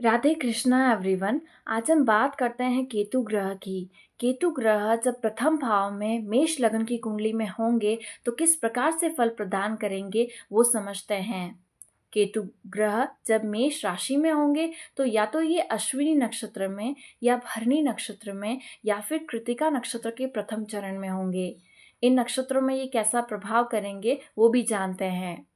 Radhe Krishna everyone. आज हम बात करते हैं केतु ग्रह की। केतु ग्रह जब प्रथम भाव में मेष लग्न की कुंडली में होंगे तो किस प्रकार से फल प्रदान करेंगे वो समझते हैं। केतु ग्रह जब मेष राशि में होंगे तो या तो ये अश्विनी नक्षत्र में या भरणी नक्षत्र में या फिर कृतिका नक्षत्र के प्रथम चरण में होंगे। इन नक्षत्रों में ये कैसा प्रभाव करेंगे वो भी जानते हैं।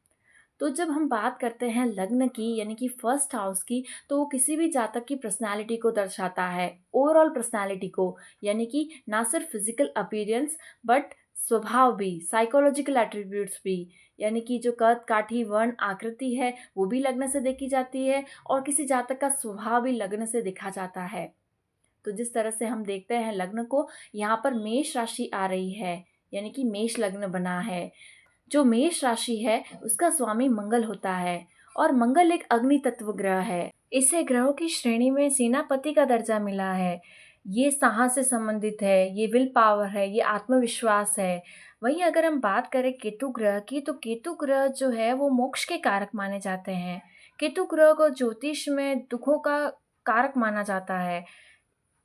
तो जब हम बात करते हैं लग्न की यानी कि फर्स्ट हाउस की, तो वो किसी भी जातक की पर्सनालिटी को दर्शाता है, ओवरऑल पर्सनालिटी को। यानी कि ना सिर्फ फिजिकल अपीयरेंस बट स्वभाव भी, साइकोलॉजिकल एट्रीब्यूट्स भी। यानी कि जो कद काठी वर्ण आकृति है वो भी लग्न से देखी जाती है और किसी जातक का स्वभाव भी लग्न से देखा जाता है। तो जिस तरह से हम देखते हैं लग्न को, यहाँ पर मेष राशि आ रही है यानी कि मेष लग्न बना है। जो मेष राशि है उसका स्वामी मंगल होता है और मंगल एक अग्नि तत्व ग्रह है। इसे ग्रहों की श्रेणी में सेनापति का दर्जा मिला है। ये साहस से संबंधित है, ये विल पावर है, ये आत्मविश्वास है। वहीं अगर हम बात करें केतु ग्रह की, तो केतु ग्रह जो है वो मोक्ष के कारक माने जाते हैं। केतु ग्रह को ज्योतिष में दुखों का कारक माना जाता है।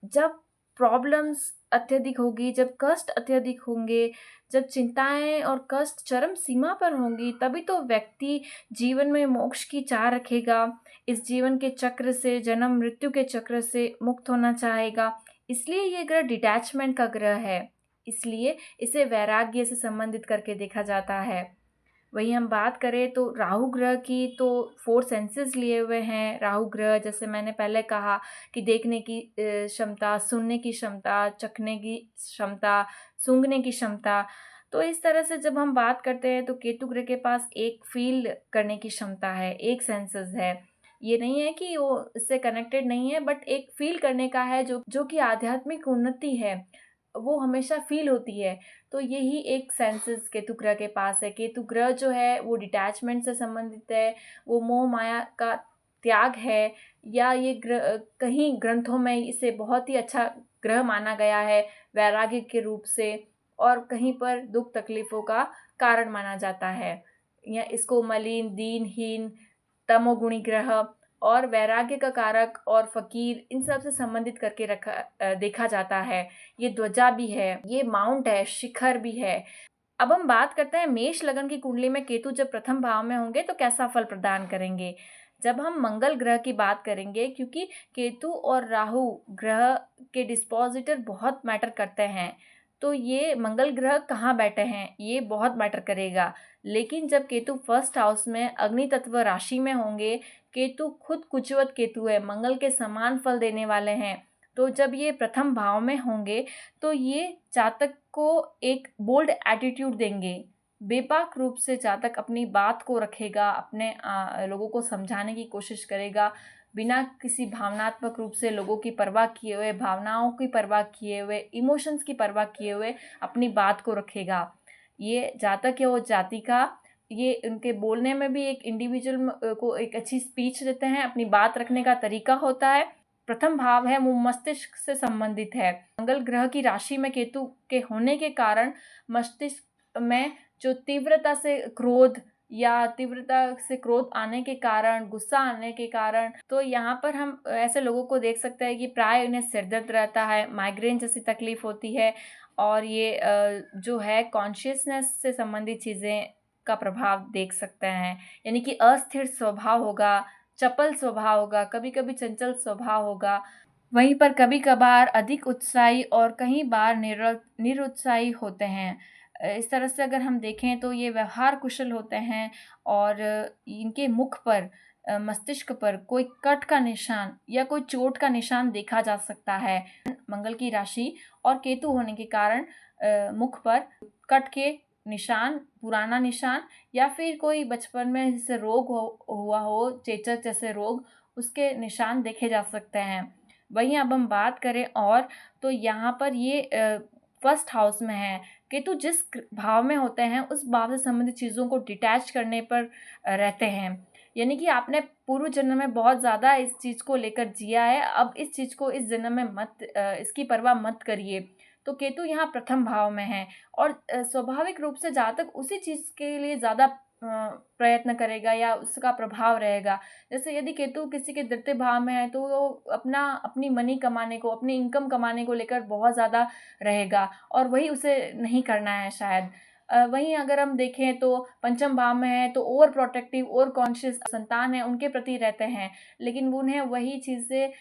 जब प्रॉब्लम्स अत्यधिक होगी, जब कष्ट अत्यधिक होंगे, जब चिंताएं और कष्ट चरम सीमा पर होंगी, तभी तो व्यक्ति जीवन में मोक्ष की चाह रखेगा। इस जीवन के चक्र से, जन्म मृत्यु के चक्र से मुक्त होना चाहेगा। इसलिए ये ग्रह डिटैचमेंट का ग्रह है, इसलिए इसे वैराग्य से संबंधित करके देखा जाता है। वहीं हम बात करें तो राहु ग्रह की, तो 4 सेंसेस लिए हुए हैं राहु ग्रह। जैसे मैंने पहले कहा कि देखने की क्षमता, सुनने की क्षमता, चखने की क्षमता, सूंघने की क्षमता। तो इस तरह से जब हम बात करते हैं तो केतु ग्रह के पास एक फील करने की क्षमता है, एक सेंसेस है। ये नहीं है कि वो इससे कनेक्टेड नहीं है, बट एक फील करने का है जो कि आध्यात्मिक उन्नति है, वो हमेशा फील होती है। तो यही एक सेंसेस केतु ग्रह के पास है। केतु ग्रह जो है वो डिटैचमेंट से संबंधित है, वो मोह माया का त्याग है। या ये ग्रह कहीं ग्रंथों में इसे बहुत ही अच्छा ग्रह माना गया है वैराग्य के रूप से, और कहीं पर दुख तकलीफों का कारण माना जाता है। या इसको मलिन, दीनहीन, तमोगुणी ग्रह और वैराग्य का कारक और फकीर, इन सब से संबंधित करके देखा जाता है। ये ध्वजा भी है, ये माउंट है, शिखर भी है। अब हम बात करते हैं मेष लग्न की कुंडली में केतु जब प्रथम भाव में होंगे तो कैसा फल प्रदान करेंगे। जब हम मंगल ग्रह की बात करेंगे, क्योंकि केतु और राहु ग्रह के डिस्पोजिटर बहुत मैटर करते हैं, तो ये मंगल ग्रह कहाँ बैठे हैं ये बहुत मैटर करेगा। लेकिन जब केतु फर्स्ट हाउस में अग्नि तत्व राशि में होंगे, केतु खुद कुचवत केतु है, मंगल के समान फल देने वाले हैं। तो जब ये प्रथम भाव में होंगे तो ये जातक को एक बोल्ड एटीट्यूड देंगे। बेबाक रूप से जातक अपनी बात को रखेगा, अपने लोगों को समझाने की कोशिश करेगा, बिना किसी भावनात्मक रूप से लोगों की परवाह किए हुए, भावनाओं की परवाह किए हुए, इमोशंस की परवाह किए हुए अपनी बात को रखेगा। ये जातक है वो जाति का, ये उनके बोलने में भी एक इंडिविजुअल को एक अच्छी स्पीच देते हैं, अपनी बात रखने का तरीका होता है। प्रथम भाव है वो मस्तिष्क से संबंधित है। मंगल ग्रह की राशि में केतु के होने के कारण मस्तिष्क में जो तीव्रता से क्रोध आने के कारण, गुस्सा आने के कारण, तो यहाँ पर हम ऐसे लोगों को देख सकते हैं कि प्राय उन्हें सिरदर्द रहता है, माइग्रेन जैसी तकलीफ होती है, और ये जो है कॉन्शियसनेस से संबंधित चीज़ें का प्रभाव देख सकते हैं। यानी कि अस्थिर स्वभाव होगा, चपल स्वभाव होगा, कभी कभी चंचल स्वभाव होगा। वहीं पर कभी कभार अधिक उत्साही और कई बार निरुत्साही होते हैं। इस तरह से अगर हम देखें तो ये व्यवहार कुशल होते हैं, और इनके मुख पर, मस्तिष्क पर कोई कट का निशान या कोई चोट का निशान देखा जा सकता है। मंगल की राशि और केतु होने के कारण मुख पर कट के निशान, पुराना निशान, या फिर कोई बचपन में जैसे रोग हुआ हो, चेचक जैसे रोग, उसके निशान देखे जा सकते हैं। वहीं अब हम बात करें और, तो यहाँ पर ये फर्स्ट हाउस में है। केतु जिस भाव में होते हैं उस भाव से संबंधित चीज़ों को डिटैच करने पर रहते हैं। यानी कि आपने पूर्व जन्म में बहुत ज़्यादा इस चीज़ को लेकर जिया है, अब इस चीज़ को इस जन्म में इसकी परवाह मत करिए। तो केतु यहाँ प्रथम भाव में है, और स्वाभाविक रूप से जातक उसी चीज़ के लिए ज़्यादा प्रयत्न करेगा या उसका प्रभाव रहेगा। जैसे यदि केतु किसी के 3य भाव में है तो वो अपनी मनी कमाने को, अपनी इनकम कमाने को लेकर बहुत ज़्यादा रहेगा और वही उसे नहीं करना है शायद। वहीं अगर हम देखें तो 5म भाव में है तो ओवर प्रोटेक्टिव, ओवर कॉन्शियस संतान है उनके प्रति रहते हैं, लेकिन उन्हें वही चीज़ें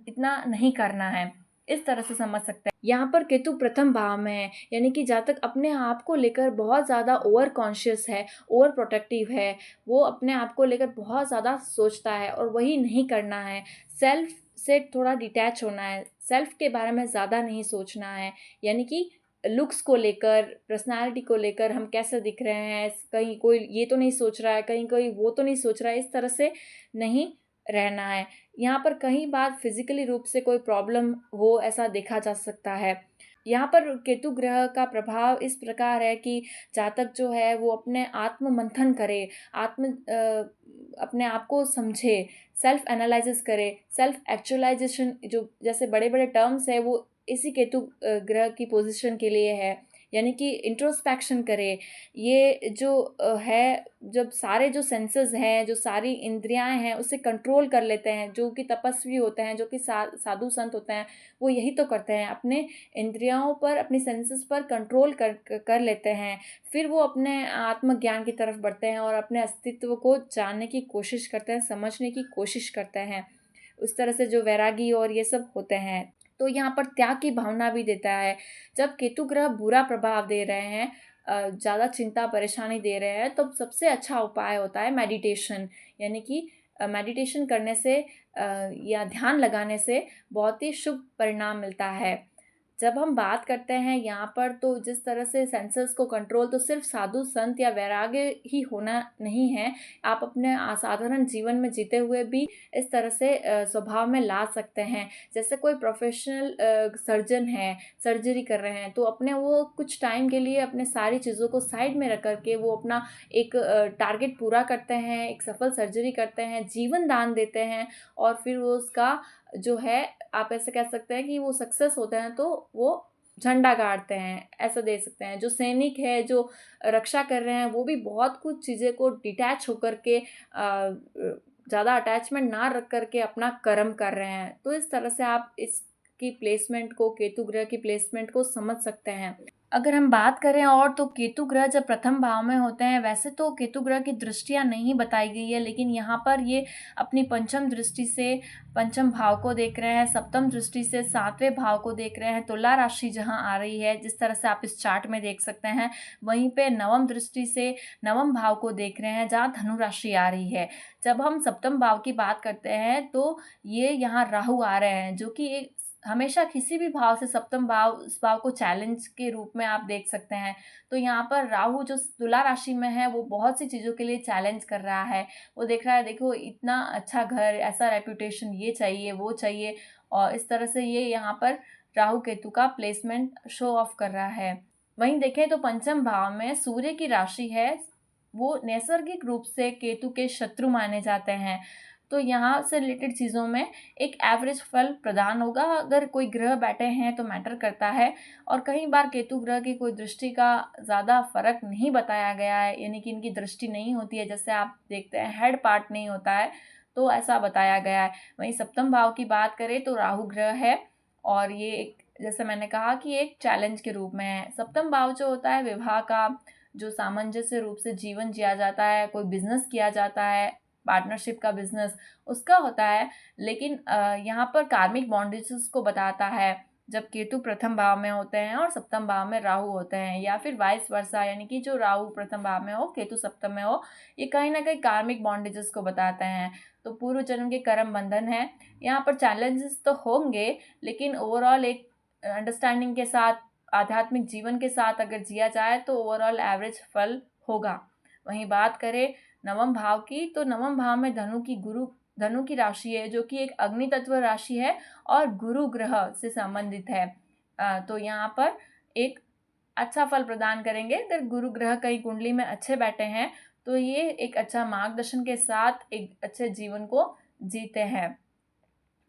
इतना नहीं करना है। इस तरह से समझ सकते हैं। यहाँ पर केतु 1म भाव में है, यानी कि जातक अपने आप को लेकर बहुत ज़्यादा ओवर कॉन्शियस है, ओवर प्रोटेक्टिव है, वो अपने आप को लेकर बहुत ज़्यादा सोचता है और वही नहीं करना है। सेल्फ से थोड़ा डिटैच होना है, सेल्फ के बारे में ज़्यादा नहीं सोचना है, यानी कि लुक्स को लेकर, पर्सनैलिटी को लेकर हम कैसे दिख रहे हैं, कहीं कोई ये तो नहीं सोच रहा है, कहीं कोई वो तो नहीं सोच रहा है, इस तरह से नहीं रहना है। यहाँ पर कई बार फिज़िकली रूप से कोई प्रॉब्लम हो ऐसा देखा जा सकता है। यहाँ पर केतु ग्रह का प्रभाव इस प्रकार है कि जातक जो है वो अपने आत्म मंथन करे, अपने आप को समझे, सेल्फ एनालिसिस करे, सेल्फ एक्चुअलाइज़ेशन जो जैसे बड़े-बड़े टर्म्स है वो इसी केतु ग्रह की पोज़ीशन के लिए है। यानी कि इंट्रोस्पेक्शन करे। ये जो है जब सारे जो सेंसेस हैं, जो सारी इंद्रियाँ हैं उसे कंट्रोल कर लेते हैं, जो कि तपस्वी होते हैं, जो कि साधु संत होते हैं, वो यही तो करते हैं, अपने इंद्रियों पर, अपनी सेंसेस पर कंट्रोल कर लेते हैं। फिर वो अपने आत्मज्ञान की तरफ बढ़ते हैं और अपने अस्तित्व को जानने की कोशिश करते हैं, समझने की कोशिश करते हैं। उस तरह से जो वैरागी और ये सब होते हैं। तो यहाँ पर त्याग की भावना भी देता है। जब केतु ग्रह बुरा प्रभाव दे रहे हैं, ज़्यादा चिंता परेशानी दे रहे हैं, तो सबसे अच्छा उपाय होता है मेडिटेशन। यानी कि मेडिटेशन करने से या ध्यान लगाने से बहुत ही शुभ परिणाम मिलता है। जब हम बात करते हैं यहाँ पर तो जिस तरह से सेंसेस को कंट्रोल तो सिर्फ साधु संत या वैराग्य ही होना नहीं है, आप अपने असाधारण जीवन में जीते हुए भी इस तरह से स्वभाव में ला सकते हैं। जैसे कोई प्रोफेशनल सर्जन है, सर्जरी कर रहे हैं, तो अपने वो कुछ टाइम के लिए अपने सारी चीज़ों को साइड में रख कर के वो अपना एक टारगेट पूरा करते हैं, एक सफल सर्जरी करते हैं, जीवन दान देते हैं और फिर वो उसका जो है आप ऐसे कह सकते हैं कि वो सक्सेस होते हैं तो वो झंडा गाड़ते हैं, ऐसा दे सकते हैं। जो सैनिक है, जो रक्षा कर रहे हैं, वो भी बहुत कुछ चीज़ें को डिटैच होकर के ज़्यादा अटैचमेंट ना रख कर के अपना कर्म कर रहे हैं। तो इस तरह से आप इसकी प्लेसमेंट को, केतु ग्रह की प्लेसमेंट को समझ सकते हैं। अगर हम बात करें और तो केतु ग्रह जब 1म भाव में होते हैं, वैसे तो केतु ग्रह की दृष्टियाँ नहीं बताई गई है, लेकिन यहाँ पर ये अपनी 5म दृष्टि से 5म भाव को देख रहे हैं, 7म दृष्टि से 7वें भाव को देख रहे हैं, तुला राशि जहाँ आ रही है, जिस तरह से आप इस चार्ट में देख सकते हैं, वहीं पे 9म दृष्टि से 9म भाव को देख रहे हैं, जहाँ धनु राशि आ रही है। जब हम 7म भाव की बात करते हैं, तो ये यहाँ राहु आ रहे हैं, जो कि एक हमेशा किसी भी भाव से 7म भाव, उस भाव को चैलेंज के रूप में आप देख सकते हैं। तो यहाँ पर राहु जो तुला राशि में है, वो बहुत सी चीज़ों के लिए चैलेंज कर रहा है। वो देख रहा है, देखो इतना अच्छा घर, ऐसा रेपुटेशन, ये चाहिए, वो चाहिए और इस तरह से ये यहाँ पर राहु केतु का प्लेसमेंट शो ऑफ कर रहा है। वहीं देखें तो 5म भाव में सूर्य की राशि है, वो नैसर्गिक रूप से केतु के शत्रु माने जाते हैं। तो यहाँ से रिलेटेड चीज़ों में एक एवरेज फल प्रदान होगा। अगर कोई ग्रह बैठे हैं तो मैटर करता है और कई बार केतु ग्रह की कोई दृष्टि का ज़्यादा फर्क नहीं बताया गया है, यानी कि इनकी दृष्टि नहीं होती है, जैसे आप देखते हैं हेड पार्ट नहीं होता है, तो ऐसा बताया गया है। वहीं 7म भाव की बात करें तो राहु ग्रह है और ये एक, जैसे मैंने कहा कि एक चैलेंज के रूप में है। 7म भाव जो होता है विवाह का, जो सामंजस्य रूप से जीवन जिया जाता है, कोई बिजनेस किया जाता है, पार्टनरशिप का बिजनेस उसका होता है। लेकिन यहाँ पर कार्मिक बॉन्डेजेस को बताता है, जब केतु 1म भाव में होते हैं और 7म भाव में राहु होते हैं, या फिर वाइस वर्सा, यानी कि जो राहु 1म भाव में हो, केतु 7म में हो, ये कहीं ना कहीं कार्मिक बॉन्डेजेस को बताते हैं। तो पूर्व जन्म के कर्म बंधन है। यहाँ पर चैलेंजेस तो होंगे, लेकिन ओवरऑल एक अंडरस्टैंडिंग के साथ, आध्यात्मिक जीवन के साथ अगर जिया जाए तो ओवरऑल एवरेज फल होगा। वहीं बात करें 9म भाव की, तो 9म भाव में धनु की राशि है, जो कि एक अग्नि तत्व राशि है और गुरु ग्रह से संबंधित है। तो यहाँ पर एक अच्छा फल प्रदान करेंगे। अगर गुरु ग्रह कहीं कुंडली में अच्छे बैठे हैं तो ये एक अच्छा मार्गदर्शन के साथ एक अच्छे जीवन को जीते हैं।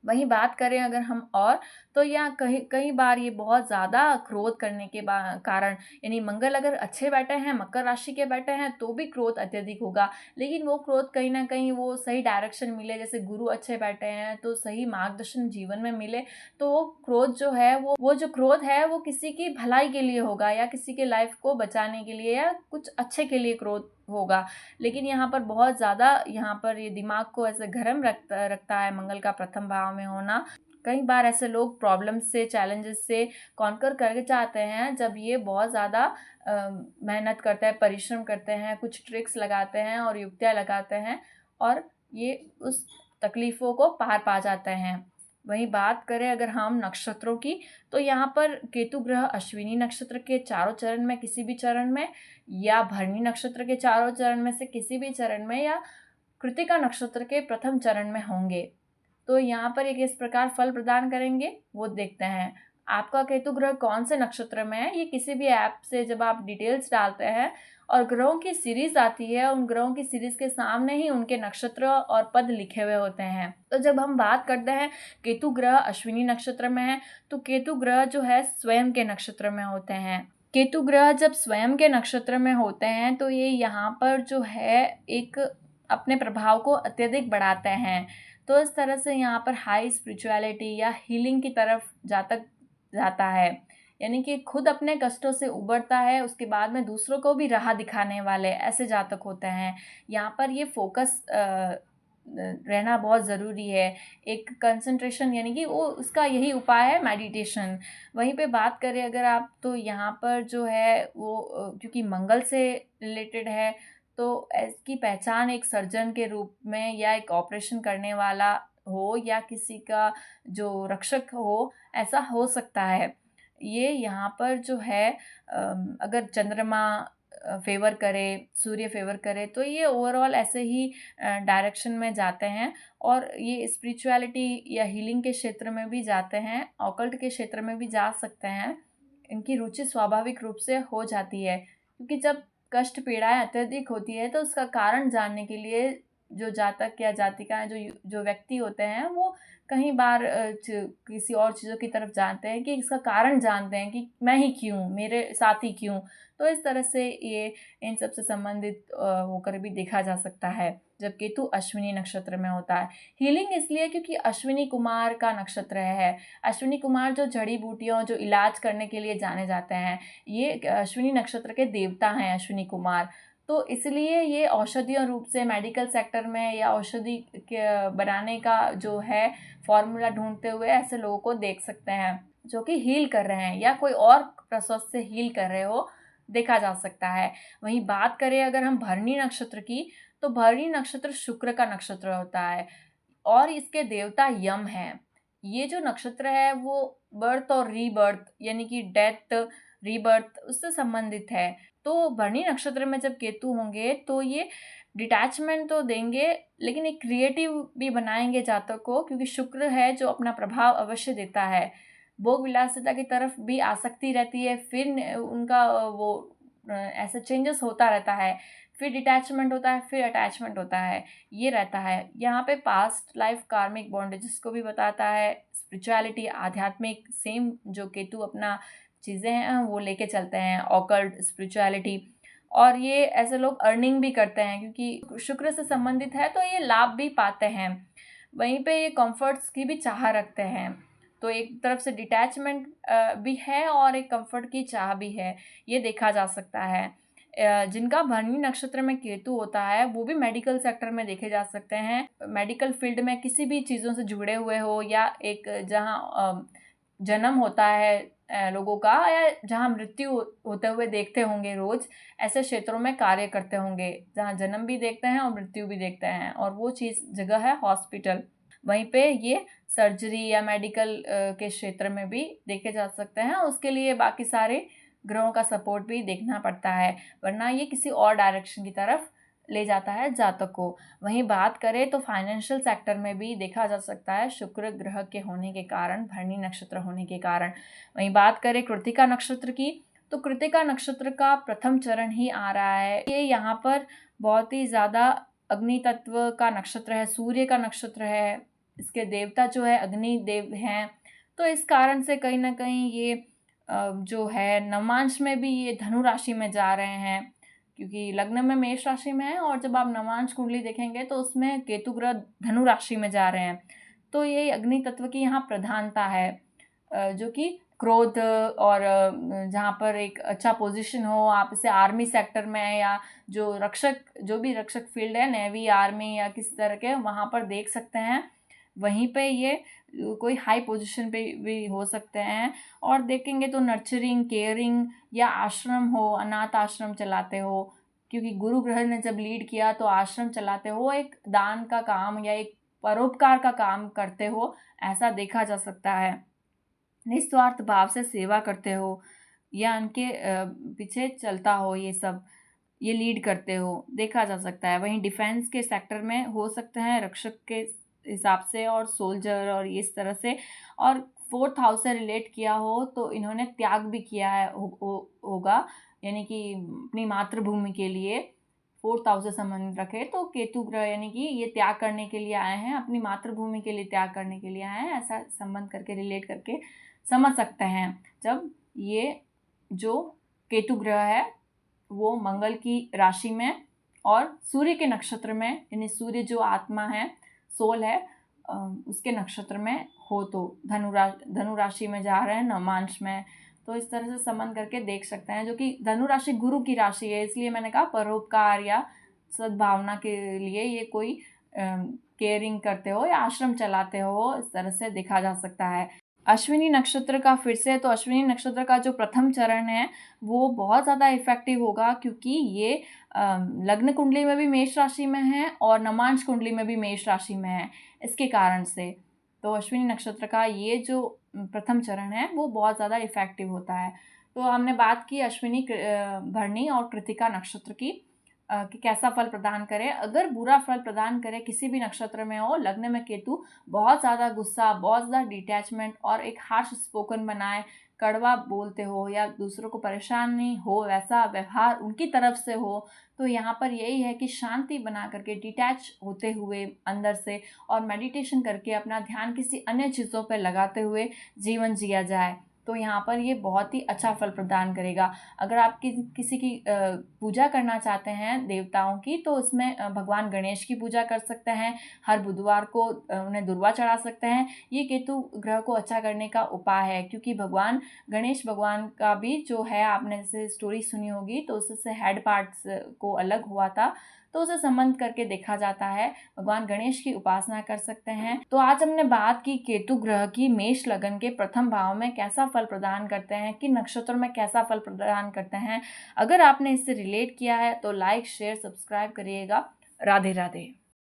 वहीं बात करें अगर हम और, तो यहाँ कई कई बार ये बहुत ज़्यादा क्रोध करने के कारण, यानी मंगल अगर अच्छे बैठे हैं, मकर राशि के बैठे हैं, तो भी क्रोध अत्यधिक होगा। लेकिन वो क्रोध कहीं न कहीं वो सही डायरेक्शन मिले, जैसे गुरु अच्छे बैठे हैं तो सही मार्गदर्शन जीवन में मिले, तो वो क्रोध जो है वो जो क्रोध है वो किसी की भलाई के लिए होगा, या किसी के लाइफ को बचाने के लिए, या कुछ अच्छे के लिए क्रोध होगा। लेकिन यहाँ पर बहुत ज़्यादा, यहाँ पर ये दिमाग को ऐसे गरम रखता रखता है मंगल का प्रथम भाव में होना। कई बार ऐसे लोग प्रॉब्लम से, चैलेंजेस से कॉन्कर करके चाहते हैं, जब ये बहुत ज़्यादा मेहनत करते हैं, परिश्रम करते हैं, कुछ ट्रिक्स लगाते हैं और युक्तियाँ लगाते हैं, और ये उस तकलीफ़ों को पार पा जाते हैं। वहीं बात करें अगर हम नक्षत्रों की, तो यहाँ पर केतु ग्रह अश्विनी नक्षत्र के चारों चरण में, किसी भी चरण में, या भरणी नक्षत्र के चारों चरण में से किसी भी चरण में, या कृत्तिका नक्षत्र के प्रथम चरण में होंगे, तो यहाँ पर ये किस प्रकार फल प्रदान करेंगे वो देखते हैं। आपका केतु ग्रह कौन से नक्षत्र में है, ये किसी भी ऐप से जब आप डिटेल्स डालते हैं और ग्रहों की सीरीज आती है, उन ग्रहों की सीरीज के सामने ही उनके नक्षत्र और पद लिखे हुए होते हैं। तो जब हम बात करते हैं केतु ग्रह अश्विनी नक्षत्र में है, तो केतु ग्रह जो है स्वयं के नक्षत्र में होते हैं। केतु ग्रह जब स्वयं के नक्षत्र में होते हैं, तो ये यहाँ पर जो है एक अपने प्रभाव को अत्यधिक बढ़ाते हैं। तो इस तरह से यहाँ पर हाई स्पिरिचुअलिटी या हीलिंग की तरफ जातक जाता है, यानी कि खुद अपने कष्टों से उबरता है, उसके बाद में दूसरों को भी राह दिखाने वाले ऐसे जातक होते हैं। यहाँ पर ये फोकस रहना बहुत ज़रूरी है, एक कंसंट्रेशन, यानी कि वो उसका यही उपाय है मेडिटेशन। वहीं पे बात करें अगर आप, तो यहाँ पर जो है वो क्योंकि मंगल से रिलेटेड है, तो इसकी पहचान एक सर्जन के रूप में, या एक ऑपरेशन करने वाला हो, या किसी का जो रक्षक हो, ऐसा हो सकता है। ये यहाँ पर जो है अगर चंद्रमा फ़ेवर करे, सूर्य फ़ेवर करे, तो ये ओवरऑल ऐसे ही डायरेक्शन में जाते हैं, और ये स्पिरिचुअलिटी या हीलिंग के क्षेत्र में भी जाते हैं, ऑकल्ट के क्षेत्र में भी जा सकते हैं। इनकी रुचि स्वाभाविक रूप से हो जाती है, क्योंकि जब कष्ट पीड़ाएँ अत्यधिक होती है, तो उसका कारण जानने के लिए जो जातक या जातिकाएँ, जो व्यक्ति होते हैं, वो कई बार किसी और चीज़ों की तरफ जाते हैं, कि इसका कारण जानते हैं कि मैं ही क्यों, मेरे साथ ही क्यों। तो इस तरह से ये इन सब से संबंधित होकर भी देखा जा सकता है, जब केतु अश्विनी नक्षत्र में होता है। हीलिंग इसलिए क्योंकि अश्विनी कुमार का नक्षत्र है। अश्विनी कुमार जो जड़ी-बूटियों, जो इलाज करने के लिए जाने जाते हैं, ये अश्विनी नक्षत्र के देवता हैं अश्विनी कुमार। तो इसलिए ये औषधीय रूप से मेडिकल सेक्टर में, या औषधि के बनाने का जो है फ़ॉर्मूला ढूँढते हुए ऐसे लोगों को देख सकते हैं, जो कि हील कर रहे हैं, या कोई और प्रोसेस से हील कर रहे हो, देखा जा सकता है। वहीं बात करें अगर हम भरणी नक्षत्र की, तो भरणी नक्षत्र शुक्र का नक्षत्र होता है, और इसके देवता यम हैं। ये जो नक्षत्र है वो बर्थ और रीबर्थ, यानी कि डेथ, रीबर्थ, उससे संबंधित है। तो भरणी नक्षत्र में जब केतु होंगे, तो ये डिटैचमेंट तो देंगे, लेकिन एक क्रिएटिव भी बनाएँगे जातक को, क्योंकि शुक्र है जो अपना प्रभाव अवश्य देता है। भोग विलासिता की तरफ भी आसक्ति रहती है, फिर उनका ऐसा चेंजेस होता रहता है, फिर डिटैचमेंट होता है, फिर अटैचमेंट होता है, ये रहता है। यहाँ पे पास्ट लाइफ कार्मिक बॉन्डेजेस को भी बताता है, स्पिरिचुअलिटी, आध्यात्मिक, सेम जो केतु अपना चीज़ें हैं वो लेके चलते हैं, ऑकल्ट, स्पिरिचुअलिटी। और ये ऐसे लोग अर्निंग भी करते हैं, क्योंकि शुक्र से संबंधित है, तो ये लाभ भी पाते हैं। वहीं पे ये कम्फर्ट्स की भी चाह रखते हैं, तो एक तरफ से डिटैचमेंट भी है और एक कम्फर्ट की चाह भी है, ये देखा जा सकता है। जिनका भरणी नक्षत्र में केतु होता है, वो भी मेडिकल सेक्टर में देखे जा सकते हैं। मेडिकल फील्ड में किसी भी चीज़ों से जुड़े हुए हो, या एक जहाँ जन्म होता है लोगों का, या जहाँ मृत्यु होते हुए देखते होंगे रोज़, ऐसे क्षेत्रों में कार्य करते होंगे, जहाँ जन्म भी देखते हैं और मृत्यु भी देखते हैं, और वो चीज़ जगह है हॉस्पिटल। वहीं पे ये सर्जरी या मेडिकल के क्षेत्र में भी देखे जा सकते हैं। उसके लिए बाकी सारे ग्रहों का सपोर्ट भी देखना पड़ता है, वरना ये किसी और डायरेक्शन की तरफ ले जाता है जातक को। वहीं बात करें तो फाइनेंशियल सेक्टर में भी देखा जा सकता है, शुक्र ग्रह के होने के कारण, भरणी नक्षत्र होने के कारण। वहीं बात करें कृत्तिका नक्षत्र की, तो कृत्तिका नक्षत्र का प्रथम चरण ही आ रहा है। ये यहाँ पर बहुत ही ज़्यादा अग्नि तत्व का नक्षत्र है, सूर्य का नक्षत्र है, इसके देवता जो है अग्नि देव हैं। तो इस कारण से कहीं न कहीं ये जो है नवांश में भी ये धनु राशि में जा रहे हैं, क्योंकि लग्न में मेष राशि में है और जब आप नवांश कुंडली देखेंगे तो उसमें केतु ग्रह धनु राशि में जा रहे हैं। तो ये अग्नि तत्व की यहाँ प्रधानता है, जो कि क्रोध और जहाँ पर एक अच्छा पोजीशन हो, आप इसे आर्मी सेक्टर में या जो भी रक्षक फील्ड है, नेवी, आर्मी या किसी तरह के, वहाँ पर देख सकते हैं। वहीं पे ये कोई हाई पोजीशन पे भी हो सकते हैं। और देखेंगे तो नर्चरिंग, केयरिंग या आश्रम हो, अनाथ आश्रम चलाते हो, क्योंकि गुरु ग्रह ने जब लीड किया तो आश्रम चलाते हो, एक दान का काम या एक परोपकार का काम करते हो, ऐसा देखा जा सकता है। निस्वार्थ भाव से सेवा करते हो या उनके पीछे चलता हो, ये लीड करते हो, देखा जा सकता है। वहीं डिफेंस के सेक्टर में हो सकते हैं रक्षक के हिसाब से, और सोल्जर और इस तरह से। और 4th हाउस से रिलेट किया हो तो इन्होंने त्याग भी किया है होगा, यानी कि अपनी मातृभूमि के लिए 4th हाउस से संबंध रखे तो केतु ग्रह यानी कि ये त्याग करने के लिए आए हैं, अपनी मातृभूमि के लिए त्याग करने के लिए आए हैं, ऐसा संबंध करके रिलेट करके समझ सकते हैं। जब ये जो केतु ग्रह है वो मंगल की राशि में और सूर्य के नक्षत्र में, यानी सूर्य जो आत्मा है, सोल है, उसके नक्षत्र में हो तो धनु राशि में जा रहे हैं नवांश में। तो इस तरह से संबंध करके देख सकते हैं, जो कि धनु राशि गुरु की राशि है, इसलिए मैंने कहा परोपकार या सद्भावना के लिए ये कोई केयरिंग करते हो या आश्रम चलाते हो, इस तरह से देखा जा सकता है। अश्विनी नक्षत्र का फिर से, तो अश्विनी नक्षत्र का जो प्रथम चरण है वो बहुत ज़्यादा इफेक्टिव होगा, क्योंकि ये लग्न कुंडली में भी मेष राशि में है और नवांश कुंडली में भी मेष राशि में है। इसके कारण से तो अश्विनी नक्षत्र का ये जो प्रथम चरण है वो बहुत ज़्यादा इफेक्टिव होता है। तो हमने बात की अश्विनी, भरणी और कृतिका नक्षत्र की, कि कैसा फल प्रदान करे। अगर बुरा फल प्रदान करे किसी भी नक्षत्र में हो, लग्न में केतु बहुत ज़्यादा गुस्सा, बहुत ज़्यादा डिटैचमेंट और एक हार्श स्पोकन बनाए, कड़वा बोलते हो या दूसरों को परेशानी हो, वैसा व्यवहार उनकी तरफ से हो, तो यहाँ पर यही है कि शांति बना करके डिटैच होते हुए अंदर से और मेडिटेशन करके अपना ध्यान किसी अन्य चीज़ों पर लगाते हुए जीवन जिया जाए, तो यहाँ पर ये बहुत ही अच्छा फल प्रदान करेगा। अगर आप किसी की पूजा करना चाहते हैं देवताओं की, तो उसमें भगवान गणेश की पूजा कर सकते हैं। हर बुधवार को उन्हें दुर्वा चढ़ा सकते हैं। ये केतु ग्रह को अच्छा करने का उपाय है, क्योंकि भगवान गणेश भगवान का भी जो है, आपने जैसे स्टोरी सुनी होगी, तो उससे हेड पार्ट्स को अलग हुआ था, तो उसे संबंध करके देखा जाता है। भगवान गणेश की उपासना कर सकते हैं। तो आज हमने बात की केतु ग्रह की मेष लगन के प्रथम भाव में कैसा फल प्रदान करते हैं, कि नक्षत्र में कैसा फल प्रदान करते हैं। अगर आपने इससे रिलेट किया है तो लाइक, शेयर, सब्सक्राइब करिएगा। राधे राधे।